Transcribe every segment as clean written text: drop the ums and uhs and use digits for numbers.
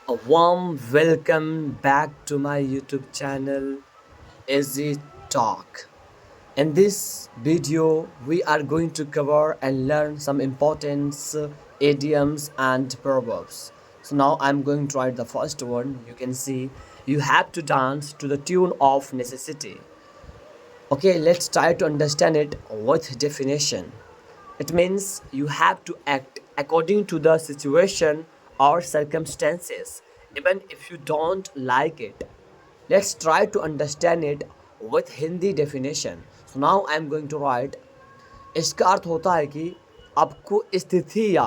A warm welcome back to my YouTube channel, Easy Talk. In this video, we are going to cover and learn some important idioms and proverbs. So now I'm going to write the first one. You can see you have to dance to the tune of necessity. Okay, let's try to understand it with definition. It means you have to act according to the situation or circumstances, even if you don't like it. Let's try to understand it with Hindi definition. So now I am going to write इसका अर्थ होता है कि आपको स्थिति या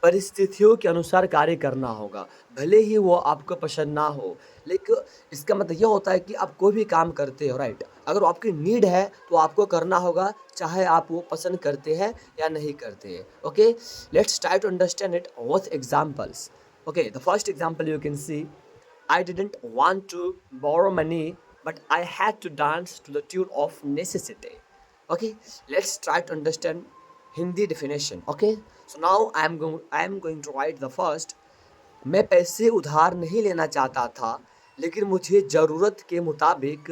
परिस्थितियों के अनुसार कार्य करना होगा, भले ही वो आपको पसंद ना हो। लेकिन इसका मतलब ये होता है कि आप कोई भी काम करते हो, राइट, अगर वो आपकी नीड है तो आपको करना होगा, चाहे आप वो पसंद करते हैं या नहीं करते हैं। Okay, let's try to understand it with examples. Okay, the first example you can see, I didn't want to borrow money, but I had to dance to the tune of necessity. Okay, let's try to understand Hindi definition. Okay, so now I am going to write the first. मैं पैसे उधार नहीं लेना चाहता था, लेकिन मुझे ज़रूरत के मुताबिक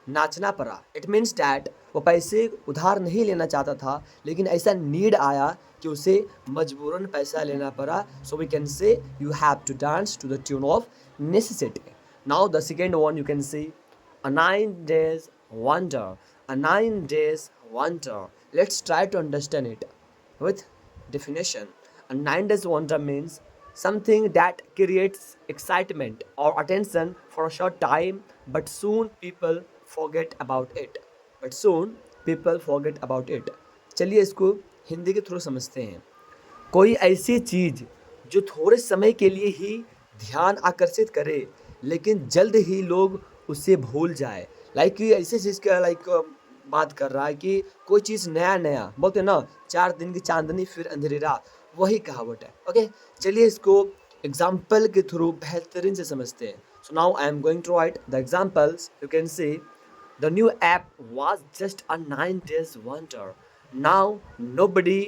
नाचना पड़ा। इट मीन्स डैट वो पैसे उधार नहीं लेना चाहता था, लेकिन ऐसा नीड आया कि उसे मजबूरन पैसा लेना पड़ा। So we can say you have to dance to the tune of necessity. Now the second one you can see, a 9 days wonder. A 9 days wonder. Let's try to understand it with definition. A 9 days wonder means something that creates excitement or attention for a short time, but soon people forget about it. But soon people forget about it. चलिए इसको हिंदी के through समझते हैं। कोई ऐसी चीज़ जो थोड़े समय के लिए ही ध्यान आकर्षित करे, लेकिन जल्द ही लोग उसे भूल जाए। लाइक कि ऐसी चीज़ का बात कर रहा है कि कोई चीज़ नया नया बोलते हैं ना, 4 दिन की चांदनी फिर अंधेरी रात, वही कहावत है। ओके, चलिए इसको एग्जाम्पल के थ्रू बेहतरीन से समझते हैं। So now I am going to write the examples. You can see the new app was just a 9 days wonder. Now nobody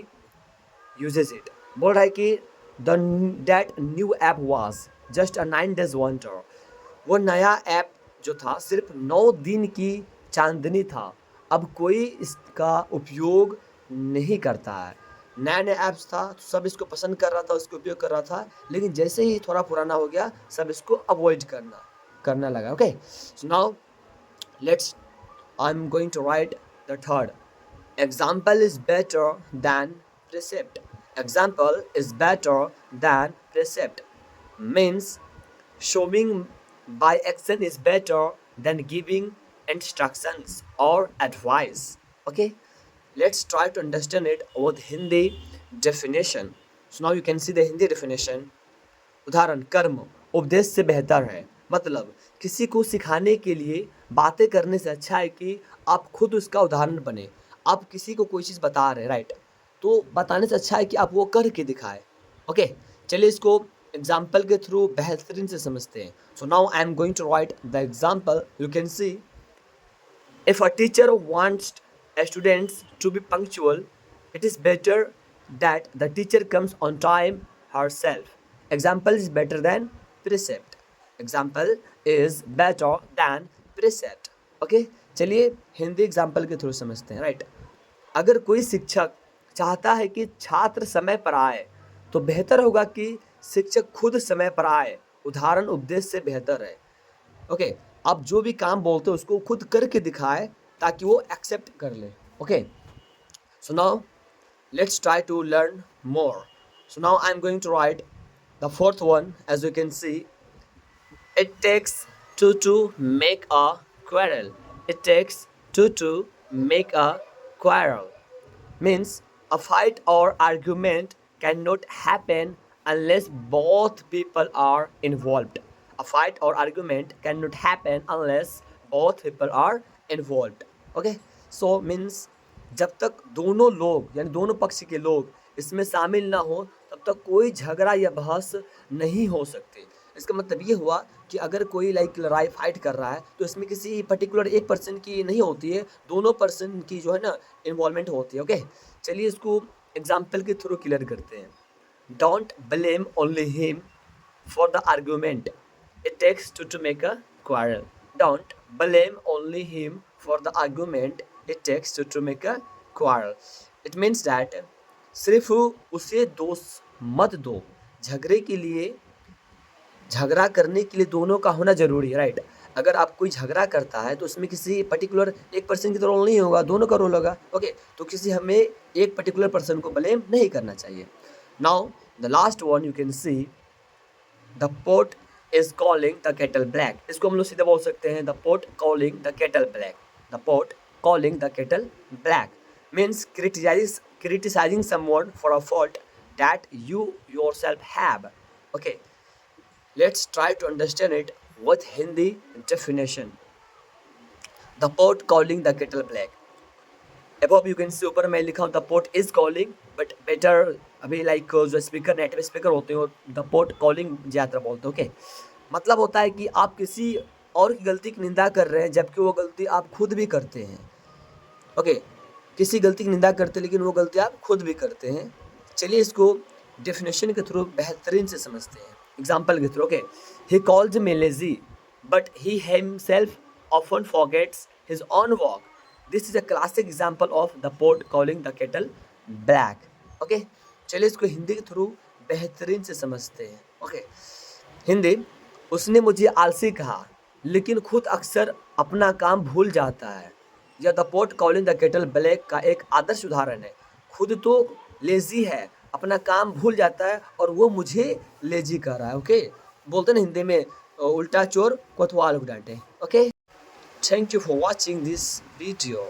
uses it. बोल रहा है कि the that new app was just a 9 days wonder. वो नया app जो था सिर्फ 9 दिन की चांदनी था, अब कोई इसका उपयोग नहीं करता है। नया नया ऐप्स था, सब इसको पसंद कर रहा था, उसको उपयोग कर रहा था, लेकिन जैसे ही थोड़ा पुराना हो गया, सब इसको अवॉइड करना लगा। Okay, so now let's I am going to write the third. Example is better than precept. Example is better than precept means showing by action is better than giving instructions or advice. Okay, let's try to understand it with Hindi definition. So now you can see the Hindi definition. उदाहरण, कर्म उपदेश से बेहतर है। मतलब किसी को सिखाने के लिए बातें करने से अच्छा है कि आप खुद उसका उदाहरण बने। आप किसी को कोई चीज़ बता रहे हैं, राइट, तो बताने से अच्छा है कि आप वो करके दिखाएं। ओके, चलिए इसको एग्जाम्पल के थ्रू बेहतरीन से समझते हैं। So now I am going to write the example. You can see, if a teacher wants students to be punctual, it is better that the teacher comes on time herself. Example is better than precept. Example is better than precept. Okay, चलिए Hindi example के through समझते हैं, right. अगर कोई शिक्षक चाहता है कि छात्र समय पर आए, तो बेहतर होगा कि शिक्षक खुद समय पर आए। उदाहरण उपदेश से बेहतर है। ओके, आप जो भी काम बोलते हो उसको खुद करके दिखाए ताकि वो एक्सेप्ट कर ले। Okay, so now let's try to learn more. So now I am going to write the fourth one. As you can see, it takes two to make a quarrel. It takes two to make a quarrel means a fight or argument cannot happen unless both people are involved. A fight or argument cannot happen unless both people are involved. Okay, so means जब तक दोनों लोग यानी दोनों पक्ष के लोग इसमें शामिल ना हो, तब तक कोई झगड़ा या बहस नहीं हो सकती। इसका मतलब ये हुआ कि अगर कोई लाइक लड़ाई फाइट कर रहा है, तो इसमें किसी पर्टिकुलर एक पर्सन की नहीं होती है, दोनों पर्सन की जो है ना इन्वॉल्वमेंट होती है। ओके, चलिए इसको एग्जाम्पल के थ्रू क्लियर करते हैं. Don't blame only him, for the argument it takes to make a quarrel. Don't blame only him for the argument it takes to make a quarrel. It means that सिर्फ उसे दोष मत दो, झगड़े के लिए, झगड़ा करने के लिए दोनों का होना जरूरी है, राइट। अगर आप कोई झगड़ा करता है तो उसमें किसी पर्टिकुलर एक पर्सन की तो रोल नहीं होगा, दोनों का रोल होगा, ओके। तो किसी हमें एक पर्टिकुलर पर्सन को ब्लेम नहीं करना चाहिए। Now the last one you can see the pot is calling the kettle black. इसको हम लोग सीधे बोल सकते हैं the pot calling the kettle black. The pot calling the kettle black means criticizing someone for a fault that you yourself have. Okay, let's try to understand it with Hindi definition. The pot calling the kettle black. Above you can see ऊपर मैं लिखा हूँ the pot is calling, but better अभी like जो speaker net पे speaker होते हैं the pot calling ज़्यादा बोलते हैं, ओके। मतलब होता है कि आप किसी और की गलती की निंदा कर रहे हैं जबकि वो गलती आप खुद भी करते हैं, ओके। किसी गलती की निंदा करते हैं लेकिन वो गलती आप खुद भी करते हैं। चलिए इसको डेफिनेशन के थ्रू बेहतरीन से समझते हैं, एग्जाम्पल के through, okay. He calls me lazy but he himself often forgets his own work. This is a classic example of the pot calling the kettle black, okay. चलिए इसको हिंदी के थ्रू बेहतरीन से समझते हैं, ओके। हिंदी, उसने मुझे आलसी कहा लेकिन खुद अक्सर अपना काम भूल जाता है। यह the pot calling the kettle black का एक आदर्श उदाहरण है। खुद तो लेजी है, अपना काम भूल जाता है और वो मुझे लेजी कर रहा है, ओके। बोलते ना हिंदी में उल्टा चोर कोतवाल को डांटे, okay. Thank you for watching this video.